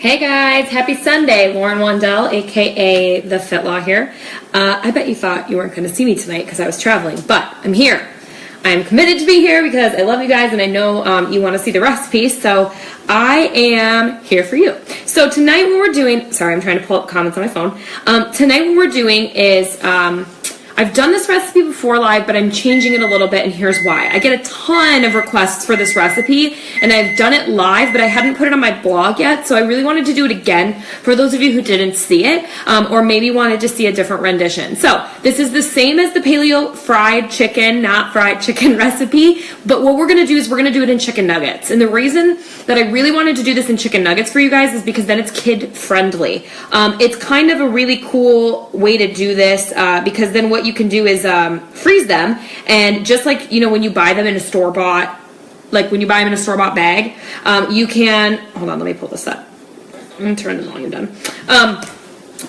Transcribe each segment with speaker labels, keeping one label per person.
Speaker 1: Hey guys, happy Sunday. Lauren Wandell, aka The Fit Law here. I bet you thought you weren't going to see me tonight because I was traveling, but I'm here. I'm committed to be here because I love you guys and I know you want to see the recipe, so I am here for you. So tonight what we're doing, sorry, I'm trying to pull up comments on my phone. Tonight what we're doing is, I've done this recipe before live, but I'm changing it a little bit, and here's why. I get a ton of requests for this recipe, and I've done it live, but I hadn't put it on my blog yet, so I really wanted to do it again for those of you who didn't see it, or maybe wanted to see a different rendition. So this is the same as the Paleo fried chicken, not fried chicken recipe, but what we're going to do is we're going to do it in chicken nuggets. And the reason that I really wanted to do this in chicken nuggets for you guys is because then it's kid friendly. It's kind of a really cool way to do this because then what you can do is freeze them, and just like, you know, when you buy them in a store-bought, like when you buy them in a store-bought bag, you can, hold on, let me pull this up. I'm going to turn the volume down.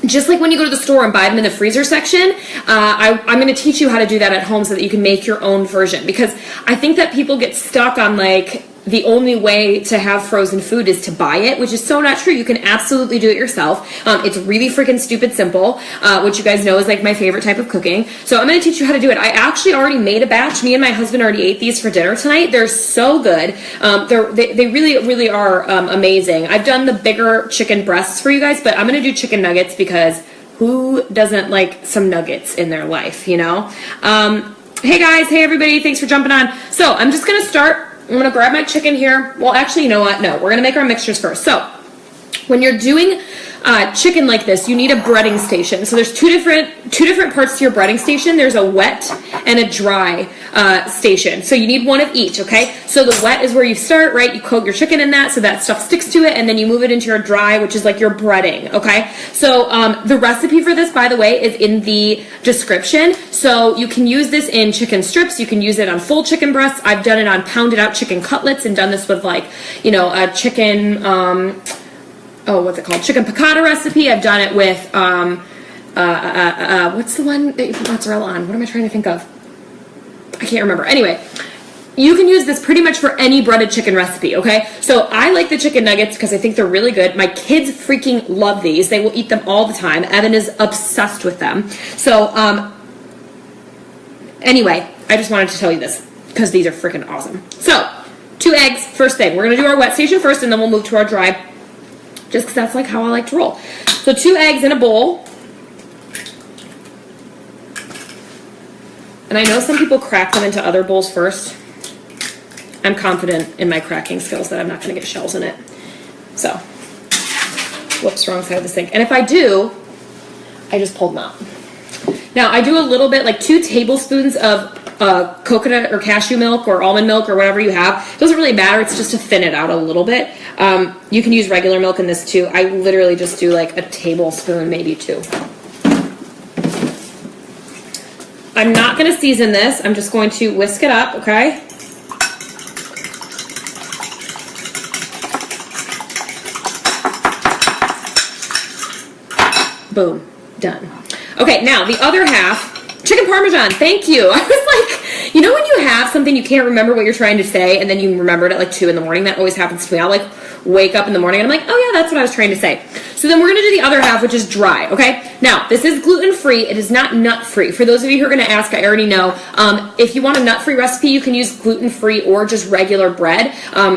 Speaker 1: Just like when you go to the store and buy them in the freezer section, I'm going to teach you how to do that at home so that you can make your own version, because I think that people get stuck on like the only way to have frozen food is to buy it, which is so not true. You can absolutely do it yourself. It's really freaking stupid simple, which you guys know is like my favorite type of cooking. So I'm going to teach you how to do it. I actually already made a batch. Me and my husband already ate these for dinner tonight. They're so good. They really are amazing. I've done the bigger chicken breasts for you guys, but I'm going to do chicken nuggets because who doesn't like some nuggets in their life, you know? Hey guys, hey everybody, thanks for jumping on. So I'm just going to start. I'm going to grab my chicken here. Well, actually, you know what? No, we're going to make our mixtures first. So when you're doing chicken like this, you need a breading station. So there's two different parts to your breading station. There's a wet and a dry station. So you need one of each, okay? So the wet is where you start, right? You coat your chicken in that so that stuff sticks to it, and then you move it into your dry, which is like your breading, okay? So the recipe for this, by the way, is in the description. So you can use this in chicken strips. You can use it on full chicken breasts. I've done it on pounded out chicken cutlets and done this with like, you know, a chicken, what's it called? Chicken piccata recipe. I've done it with, what's the one that you put mozzarella on? What am I trying to think of? I can't remember. Anyway, you can use this pretty much for any breaded chicken recipe, okay? So I like the chicken nuggets because I think they're really good. My kids freaking love these. They will eat them all the time. Evan is obsessed with them. So, anyway, I just wanted to tell you this because these are freaking awesome. So, 2 eggs, first thing. We're going to do our wet station first, and then we'll move to our dry, just because that's like how I like to roll. So 2 eggs in a bowl. And I know some people crack them into other bowls first. I'm confident in my cracking skills that I'm not going to get shells in it. So, whoops, wrong side of the sink. And if I do, I just pulled them out. Now, I do a little bit, like 2 tablespoons of coconut or cashew milk or almond milk or whatever you have. It doesn't really matter. It's just to thin it out a little bit. You can use regular milk in this too. I literally just do like a tablespoon, maybe 2. I'm not going to season this. I'm just going to whisk it up, okay? Boom. Done. Okay, now the other half, chicken parmesan. Thank you. I was like, you know when you have something you can't remember what you're trying to say and then you remember it at like 2 in the morning? That always happens to me. I'll like wake up in the morning and I'm like, oh yeah, that's what I was trying to say. So then we're going to do the other half, which is dry, okay? Now, this is gluten-free. It is not nut-free. For those of you who are going to ask, I already know. If you want a nut-free recipe, you can use gluten-free or just regular bread.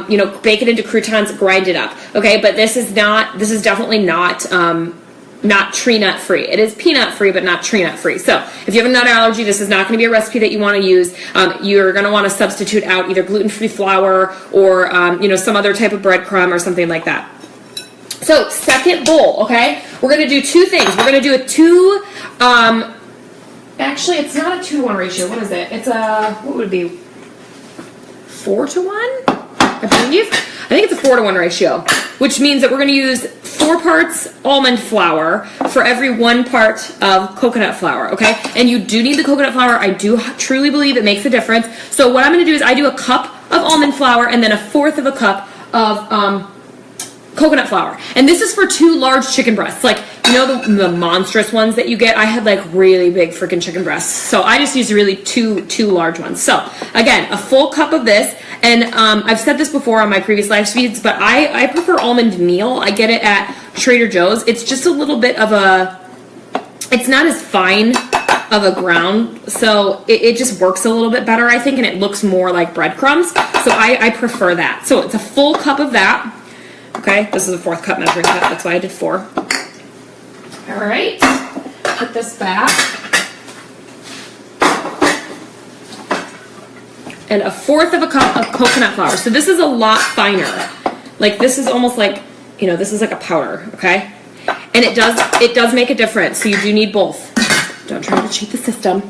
Speaker 1: You know, bake it into croutons, grind it up, okay? But this is definitely not tree nut free. It is peanut free, but not tree nut free. So if you have a nut allergy, this is not going to be a recipe that you want to use. You're going to want to substitute out either gluten-free flour or, you know, some other type of breadcrumb or something like that. So second bowl, okay? We're going to do 2 things. We're going to do a 2, actually it's not a 2-to-1 ratio. What is it? It's a, what would it be? 4-to-1? I believe. I think it's a 4-to-1 ratio, which means that we're going to use 4 parts almond flour for every 1 part of coconut flour, okay? And you do need the coconut flour. I do truly believe it makes a difference. So what I'm going to do is I do a cup of almond flour and then 1/4 of a cup of coconut flour. And this is for 2 large chicken breasts. Like, you know the monstrous ones that you get? I had like really big freaking chicken breasts. So I just used really two large ones. So again, a full cup of this. And I've said this before on my previous live feeds, but I prefer almond meal. I get it at Trader Joe's. It's just a little bit of it's not as fine of a ground, so it just works a little bit better, I think, and it looks more like breadcrumbs. So I prefer that. So it's a full cup of that. Okay, this is a 4th cup measuring cup. That's why I did 4. All right, put this back. And a 1/4 of a cup of coconut flour. So this is a lot finer. Like this is almost like, you know, this is like a powder, okay? And it does make a difference. So you do need both. Don't try to cheat the system.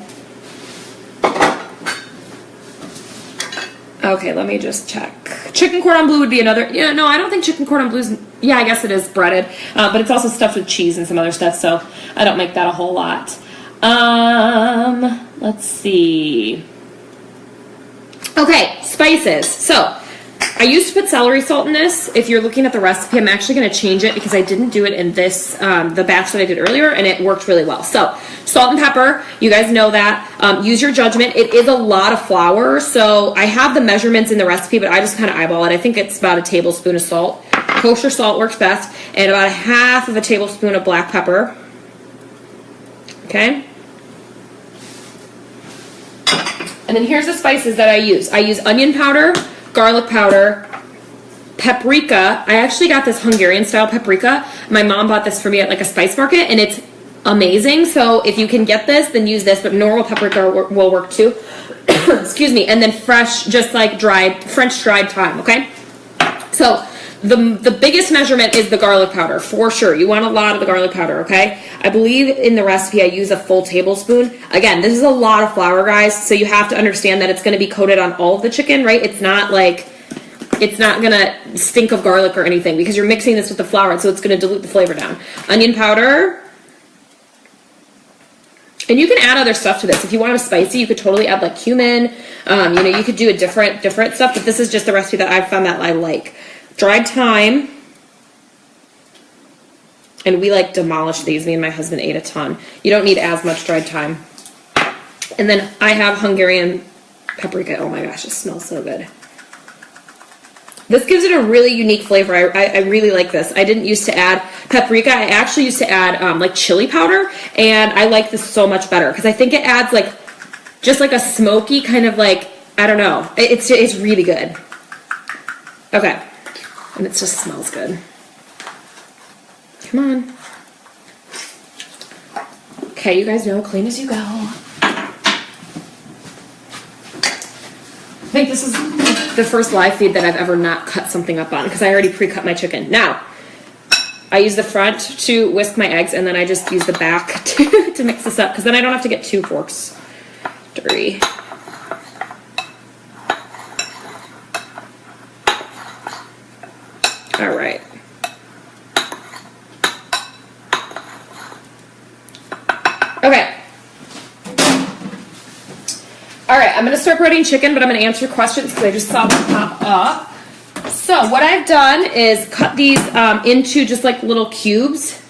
Speaker 1: Okay, let me just check. Chicken cordon bleu would be another. Yeah, no, I don't think chicken cordon bleu is. Yeah, I guess it is breaded, but it's also stuffed with cheese and some other stuff. So I don't make that a whole lot. Let's see. Okay, spices. So I used to put celery salt in this. If you're looking at the recipe, I'm actually going to change it because I didn't do it in this, the batch that I did earlier, and it worked really well. So salt and pepper, you guys know that. Use your judgment. It is a lot of flour, so I have the measurements in the recipe, but I just kind of eyeball it. I think it's about a tablespoon of salt. Kosher salt works best, and about 1/2 of a tablespoon of black pepper. Okay. And then here's the spices that I use. I use onion powder, garlic powder, paprika. I actually got this Hungarian style paprika. My mom bought this for me at like a spice market, and it's amazing. So if you can get this, then use this, but normal paprika will work too. Excuse me. And then fresh, just like French dried thyme, okay? So the biggest measurement is the garlic powder, for sure. You want a lot of the garlic powder, okay? I believe in the recipe I use a full tablespoon. Again, this is a lot of flour, guys, so you have to understand that it's going to be coated on all of the chicken, right? It's not like, it's not going to stink of garlic or anything because you're mixing this with the flour, so it's going to dilute the flavor down. Onion powder. And you can add other stuff to this. If you want it spicy, you could totally add like cumin. You know, you could do a different stuff, but this is just the recipe that I've found that I like. Dried thyme, and we like demolished these. Me and my husband ate a ton. You don't need as much dried thyme. And then I have Hungarian paprika. Oh my gosh, it smells so good. This gives it a really unique flavor. I really like this. I didn't used to add paprika. I actually used to add like chili powder, and I like this so much better because I think it adds like just like a smoky kind of like, I don't know. It's really good. Okay. And it just smells good. Come on. Okay, you guys know, clean as you go. I think this is the first live feed that I've ever not cut something up on because I already pre-cut my chicken. Now, I use the front to whisk my eggs, and then I just use the back to mix this up because then I don't have to get 2 forks dirty. All right. Okay. All right, I'm going to start breading chicken, but I'm going to answer questions because I just saw them pop up. So what I've done is cut these into just like little cubes.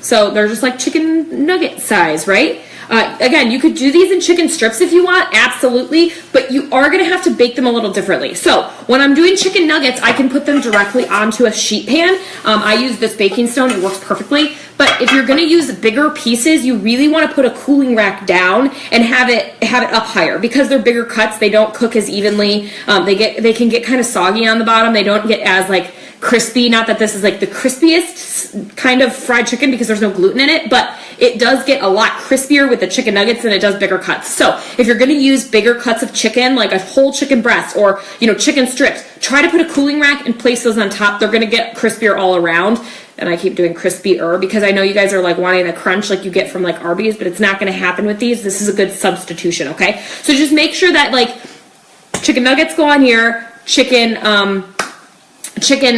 Speaker 1: So they're just like chicken nugget size, right? Again, you could do these in chicken strips if you want, absolutely, but you are going to have to bake them a little differently. So when I'm doing chicken nuggets, I can put them directly onto a sheet pan. I use this baking stone. It works perfectly. But if you're going to use bigger pieces, you really want to put a cooling rack down and have it up higher because they're bigger cuts. They don't cook as evenly. They can get kind of soggy on the bottom. They don't get as like crispy. Not that this is like the crispiest kind of fried chicken because there's no gluten in it, but it does get a lot crispier with the chicken nuggets than it does bigger cuts. So if you're going to use bigger cuts of chicken, like a whole chicken breast or, you know, chicken strips, try to put a cooling rack and place those on top. They're going to get crispier all around. And I keep doing crispier because I know you guys are like wanting the crunch like you get from like Arby's, but it's not going to happen with these. This is a good substitution, okay? So just make sure that like chicken nuggets go on here,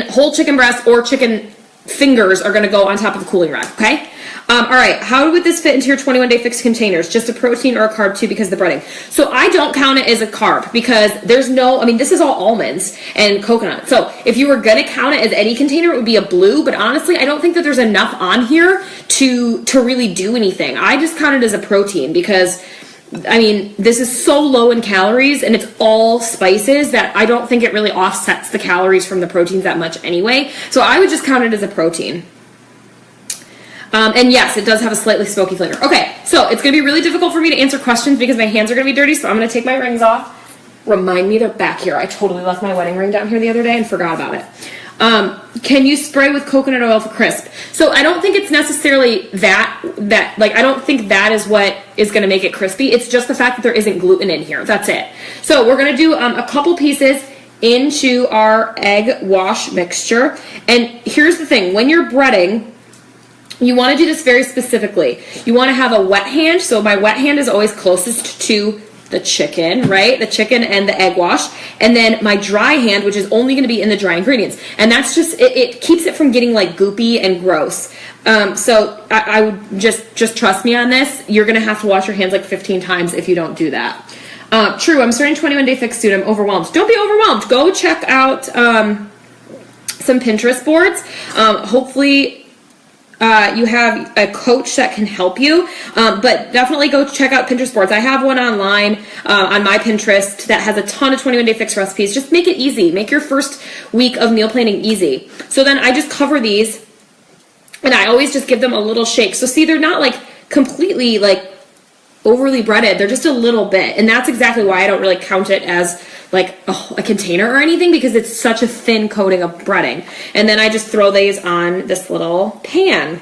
Speaker 1: whole chicken breast or chicken fingers are going to go on top of the cooling rack, okay? All right, how would this fit into your 21-day fixed containers? Just a protein or a carb too because of the breading. So I don't count it as a carb because there's no, I mean, this is all almonds and coconut. So if you were going to count it as any container, it would be a blue, but honestly, I don't think that there's enough on here to really do anything. I just count it as a protein because I mean, this is so low in calories and it's all spices that I don't think it really offsets the calories from the proteins that much anyway. So I would just count it as a protein. And yes, it does have a slightly smoky flavor. Okay, so it's going to be really difficult for me to answer questions because my hands are going to be dirty, so I'm going to take my rings off. Remind me they're back here. I totally left my wedding ring down here the other day and forgot about it. Can you spray with coconut oil for crisp? So I don't think it's necessarily that I don't think that is what is going to make it crispy. It's just the fact that there isn't gluten in here. That's it. So we're going to do a couple pieces into our egg wash mixture. And here's the thing. When you're breading, you want to do this very specifically. You want to have a wet hand. So my wet hand is always closest to the chicken, right? The chicken and the egg wash. And then my dry hand, which is only going to be in the dry ingredients. And that's just, it keeps it from getting like goopy and gross. So I would just trust me on this. You're going to have to wash your hands like 15 times if you don't do that. True, I'm starting 21-day fix soon. I'm overwhelmed. Don't be overwhelmed. Go check out some Pinterest boards. Hopefully you have a coach that can help you, but definitely go check out Pinterest boards. I have one online on my Pinterest that has a ton of 21-day fix recipes. Just make it easy. Make your first week of meal planning easy. So then I just cover these, and I always just give them a little shake. So see, they're not like completely like overly breaded. They're just a little bit, and that's exactly why I don't really count it as like a container or anything, because it's such a thin coating of breading. And then I just throw these on this little pan.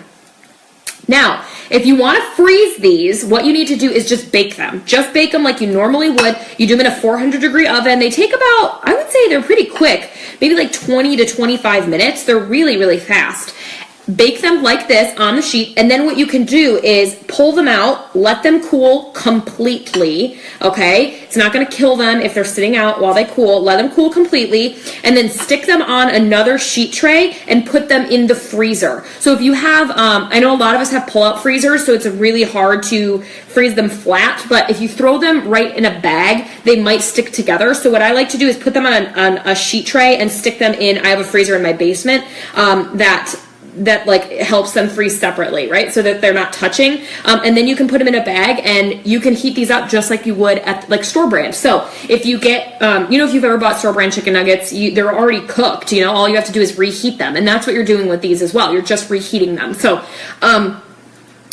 Speaker 1: Now, if you want to freeze these, what you need to do is just bake them. Just bake them like you normally would. You do them in a 400-degree oven. They take about, I would say they're pretty quick, maybe like 20 to 25 minutes. They're really, really fast. Bake them like this on the sheet, and then what you can do is pull them out, let them cool completely, okay? It's not going to kill them if they're sitting out while they cool. Let them cool completely, and then stick them on another sheet tray and put them in the freezer. So if you have, I know a lot of us have pull-out freezers, so it's really hard to freeze them flat, but if you throw them right in a bag, they might stick together. So what I like to do is put them on a sheet tray and stick them in, I have a freezer in my basement that like helps them freeze separately, right? So that they're not touching. And then you can put them in a bag and you can heat these up just like you would at like store brand. So if you get, if you've ever bought store brand chicken nuggets, they're already cooked, all you have to do is reheat them. And that's what you're doing with these as well. You're just reheating them. So,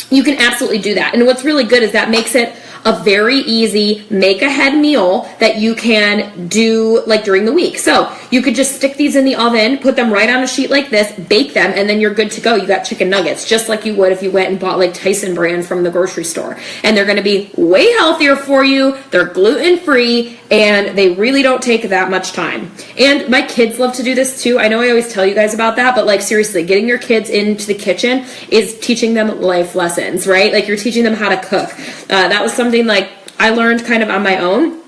Speaker 1: you can absolutely do that. And what's really good is that makes it a very easy make-ahead meal that you can do like during the week. So you could just stick these in the oven, put them right on a sheet like this, bake them, and then you're good to go. You got chicken nuggets, just like you would if you went and bought like Tyson brand from the grocery store. And they're going to be way healthier for you. They're gluten-free, and they really don't take that much time. And my kids love to do this too. I know I always tell you guys about that, but like seriously, getting your kids into the kitchen is teaching them life lessons, right? Like you're teaching them how to cook. That was something like I learned kind of on my own.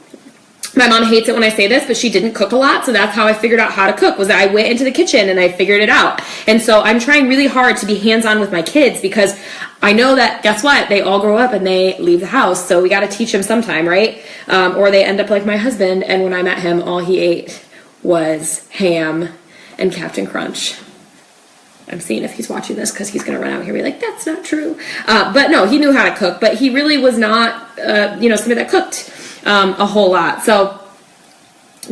Speaker 1: My mom hates it when I say this, but she didn't cook a lot, so that's how I figured out how to cook, was that I went into the kitchen and I figured it out. And so I'm trying really hard to be hands-on with my kids because I know that, guess what, they all grow up and they leave the house, so we got to teach them sometime, right? Or they end up like my husband, and when I met him, all he ate was ham and Captain Crunch. I'm seeing if he's watching this because he's going to run out here and be like, that's not true. But no, he knew how to cook, but he really was not, somebody that cooked a whole lot. So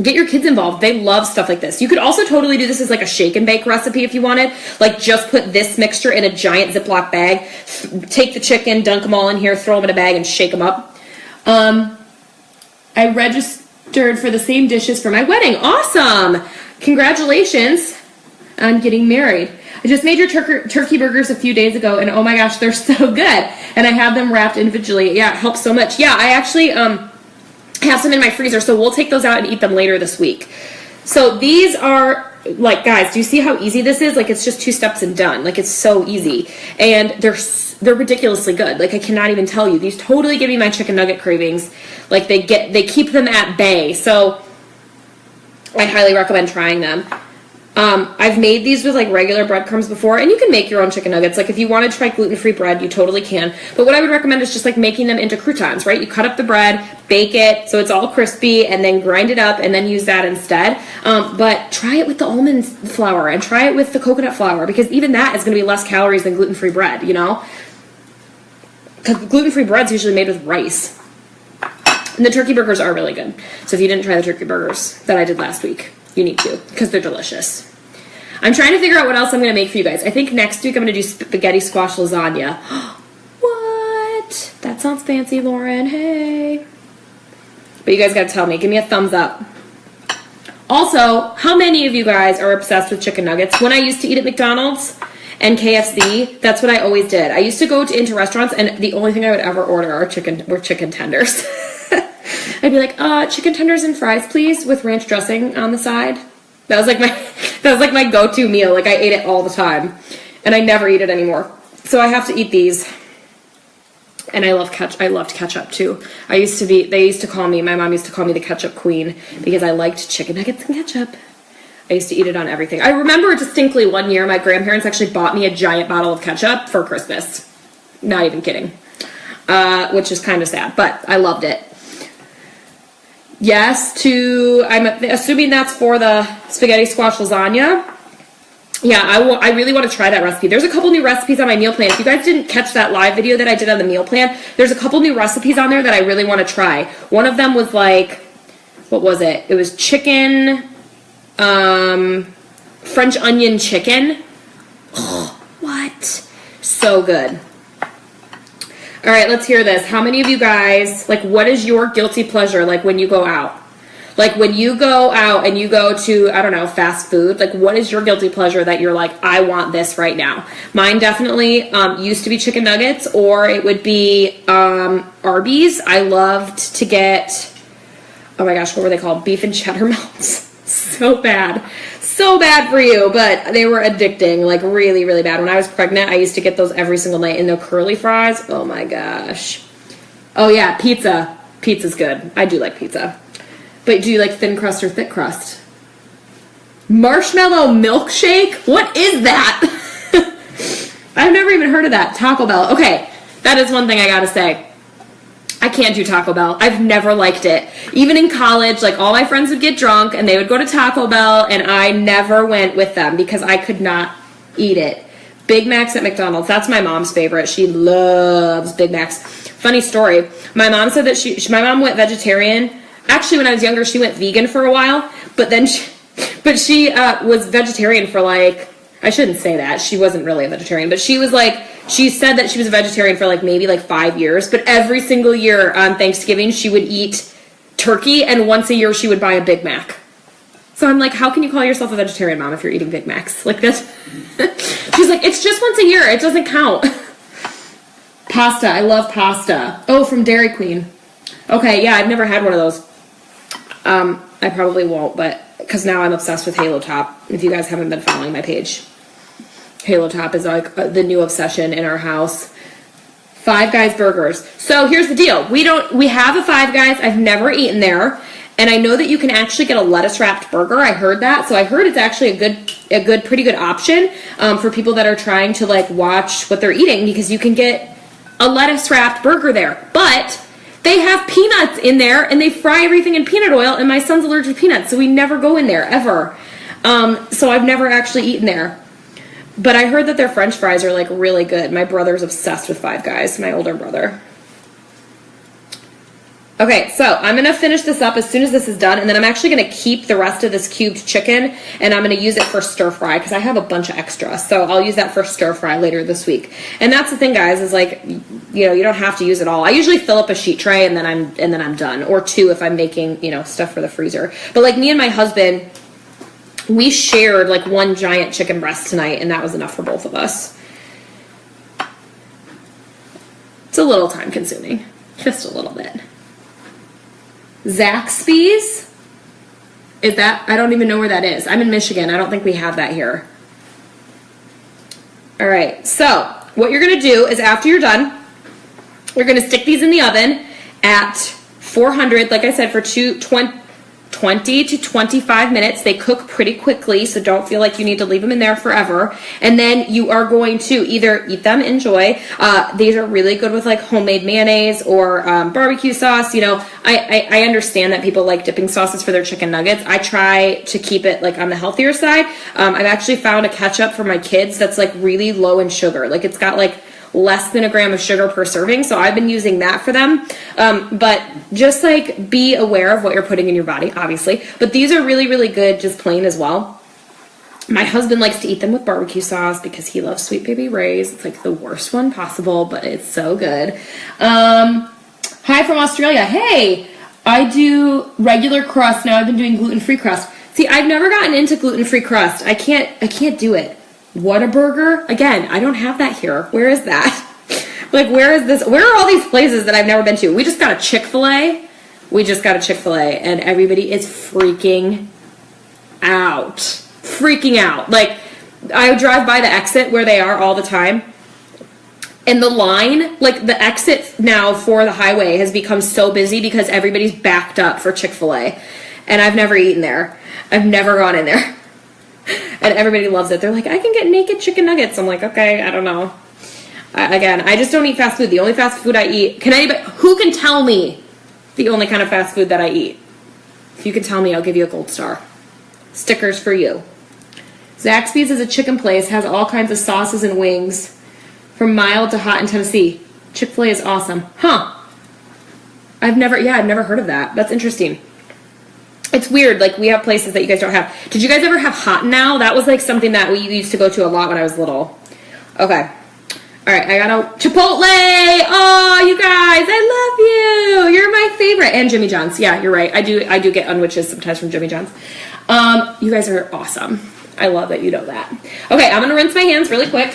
Speaker 1: get your kids involved. They love stuff like this. You could also totally do this as like a shake and bake recipe if you wanted. Like just put this mixture in a giant Ziploc bag, take the chicken, dunk them all in here, throw them in a bag and shake them up. I registered for the same dishes for my wedding. Awesome. Congratulations on getting married. I just made your turkey burgers a few days ago, and oh my gosh, they're so good. And I have them wrapped individually. Yeah, it helps so much. Yeah, I actually have some in my freezer, so we'll take those out and eat them later this week. So these are, like, guys, do you see how easy this is? Like, it's just 2 steps and done. Like, it's so easy. And they're ridiculously good. Like, I cannot even tell you. These totally give me my chicken nugget cravings. Like, they keep them at bay. So I highly recommend trying them. I've made these with like regular breadcrumbs before, and you can make your own chicken nuggets. Like if you want to try gluten-free bread, you totally can. But what I would recommend is just like making them into croutons, right? You cut up the bread, bake it so it's all crispy, and then grind it up and then use that instead. But try it with the almond flour and try it with the coconut flour, because even that is going to be less calories than gluten-free bread, Because gluten-free bread's usually made with rice. And the turkey burgers are really good. So if you didn't try the turkey burgers that I did last week, you need to, because they're delicious. I'm trying to figure out what else I'm going to make for you guys. I think next week I'm going to do spaghetti squash lasagna. What? That sounds fancy, Lauren. Hey. But you guys got to tell me. Give me a thumbs up. Also, how many of you guys are obsessed with chicken nuggets? When I used to eat at McDonald's and KFC, that's what I always did. I used to go into restaurants, and the only thing I would ever order were chicken tenders. I'd be like, chicken tenders and fries, please, with ranch dressing on the side. That was like my go-to meal. Like, I ate it all the time, and I never eat it anymore. So I have to eat these. And I loved ketchup too. My mom used to call me the ketchup queen because I liked chicken nuggets and ketchup. I used to eat it on everything. I remember distinctly one year my grandparents actually bought me a giant bottle of ketchup for Christmas. Not even kidding. Which is kind of sad, but I loved it. Yes, I'm assuming that's for the spaghetti squash lasagna. Yeah, I really want to try that recipe. There's a couple new recipes on my meal plan. If you guys didn't catch that live video that I did on the meal plan, there's a couple new recipes on there that I really want to try. One of them was like, what was it? It was chicken, French onion chicken. Oh, what? So good. All right, let's hear this. How many of you guys, like, what is your guilty pleasure, like, when you go out? Like, when you go out and you go to, I don't know, fast food, like, what is your guilty pleasure that you're like, I want this right now? Mine definitely used to be chicken nuggets, or it would be Arby's. I loved to get, oh my gosh, what were they called? Beef and cheddar melts. So bad. So bad for you, but they were addicting, like, really, really bad. When I was pregnant, I used to get those every single night. And the curly fries, oh my gosh. Oh yeah, pizza. Pizza's good. I do like pizza. But do you like thin crust or thick crust? Marshmallow milkshake? What is that? I've never even heard of that. Taco Bell. Okay, that is one thing I gotta say. I can't do Taco Bell. I've never liked it. Even in college, like, all my friends would get drunk and they would go to Taco Bell, and I never went with them because I could not eat it. Big Macs at McDonald's. That's my mom's favorite. She loves Big Macs. Funny story. My mom said that my mom went vegetarian. Actually, when I was younger, she went vegan for a while, but then she was vegetarian for, like, I shouldn't say that. She wasn't really a vegetarian, but she was like, she said that she was a vegetarian for, like, maybe, like, 5 years, but every single year on Thanksgiving, she would eat turkey, and once a year, she would buy a Big Mac. So I'm like, how can you call yourself a vegetarian, Mom, if you're eating Big Macs? Like, that's, she's like, it's just once a year. It doesn't count. Pasta. I love pasta. Oh, from Dairy Queen. Okay, yeah, I've never had one of those. I probably won't, but because now I'm obsessed with Halo Top. If you guys haven't been following my page, Halo Top is like the new obsession in our house. Five Guys burgers. So here's the deal. We have a Five Guys. I've never eaten there, and I know that you can actually get a lettuce wrapped burger. I heard that, so I heard it's actually a pretty good option for people that are trying to, like, watch what they're eating, because you can get a lettuce wrapped burger there, but they have peanuts in there, and they fry everything in peanut oil, and my son's allergic to peanuts, so we never go in there, ever. So I've never actually eaten there. But I heard that their French fries are, like, really good. My brother's obsessed with Five Guys, my older brother. Okay, so I'm going to finish this up as soon as this is done, and then I'm actually going to keep the rest of this cubed chicken, and I'm going to use it for stir fry, because I have a bunch of extra, so I'll use that for stir fry later this week. And that's the thing, guys, is, like, you know, you don't have to use it all. I usually fill up a sheet tray, and then I'm done, or two if I'm making, you know, stuff for the freezer. But, like, me and my husband, we shared, like, one giant chicken breast tonight, and that was enough for both of us. It's a little time consuming, just a little bit. Zaxby's? Is that? I don't even know where that is. I'm in Michigan. I don't think we have that here. All right. So what you're going to do is, after you're done, you're going to stick these in the oven at 400, like I said, for 20 to 25 minutes. They cook pretty quickly, so don't feel like you need to leave them in there forever. And then you are going to either eat them, enjoy. These are really good with, like, homemade mayonnaise or barbecue sauce. You know, I understand that people like dipping sauces for their chicken nuggets. I try to keep it, like, on the healthier side. I've actually found a ketchup for my kids that's, like, really low in sugar. Like, it's got, like, less than a gram of sugar per serving. So I've been using that for them. But just like be aware of what you're putting in your body, obviously. But these are really, really good just plain as well. My husband likes to eat them with barbecue sauce because he loves Sweet Baby Ray's. It's like the worst one possible, but it's so good. Hi from Australia. Hey, I do regular crust. Now I've been doing gluten-free crust. See, I've never gotten into gluten-free crust. I can't do it. Whataburger? Again, I don't have that here. Where is that? Like, where is this? Where are all these places that I've never been to? We just got a Chick-fil-A. And everybody is freaking out. Freaking out. Like, I drive by the exit where they are all the time. And the line, like the exit now for the highway has become so busy because everybody's backed up for Chick-fil-A. And I've never eaten there. I've never gone in there. And everybody loves it. They're like, I can get naked chicken nuggets. I'm like, okay, I don't know. Again, I just don't eat fast food. The only fast food I eat, who can tell me the only kind of fast food that I eat? If you can tell me, I'll give you a gold star. Stickers for you. Zaxby's is a chicken place, has all kinds of sauces and wings. From mild to hot in Tennessee. Chick-fil-A is awesome. Huh. I've never heard of that. That's interesting. It's weird, like we have places that you guys don't have. Did you guys ever have Hot Now? That was like something that we used to go to a lot when I was little. Okay. All right, I got a Chipotle. Oh, you guys, I love you. You're my favorite. And Jimmy John's. Yeah, you're right. I do get unwitches sometimes from Jimmy John's. You guys are awesome. I love that you know that. Okay, I'm going to rinse my hands really quick.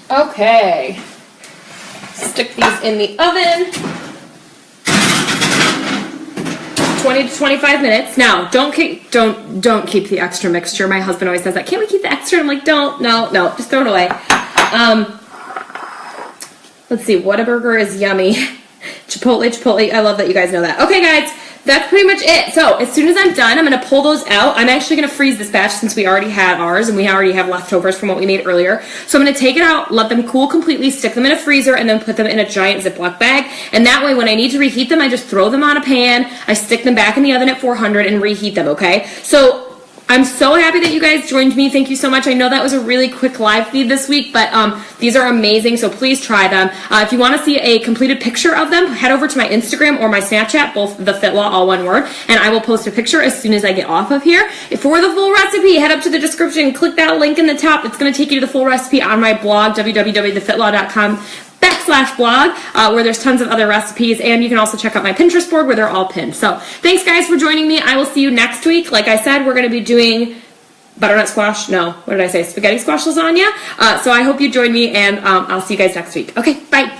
Speaker 1: Okay, stick these in the oven, 20 to 25 minutes. Now, don't keep the extra mixture. My husband always says that. Can't we keep the extra? I'm like, no, just throw it away. Let's see, Whataburger is yummy. Chipotle, I love that you guys know that. Okay, guys, that's pretty much it. So as soon as I'm done, I'm going to pull those out. I'm actually going to freeze this batch since we already had ours and we already have leftovers from what we made earlier. So I'm going to take it out, let them cool completely, stick them in a freezer, and then put them in a giant Ziploc bag. And that way, when I need to reheat them, I just throw them on a pan, I stick them back in the oven at 400 and reheat them, okay? So I'm so happy that you guys joined me. Thank you so much. I know that was a really quick live feed this week, but these are amazing, so please try them. If you want to see a completed picture of them, head over to my Instagram or my Snapchat, both the FitLaw, all one word, and I will post a picture as soon as I get off of here. For the full recipe, head up to the description, click that link in the top. It's going to take you to the full recipe on my blog, www.thefitlaw.com/blog, where there's tons of other recipes, and you can also check out my Pinterest board where they're all pinned. So thanks guys for joining me. I will see you next week. Like I said, we're going to be doing butternut squash, no, what did I say, spaghetti squash lasagna. So I hope you join me, and I'll see you guys next week. Okay, bye.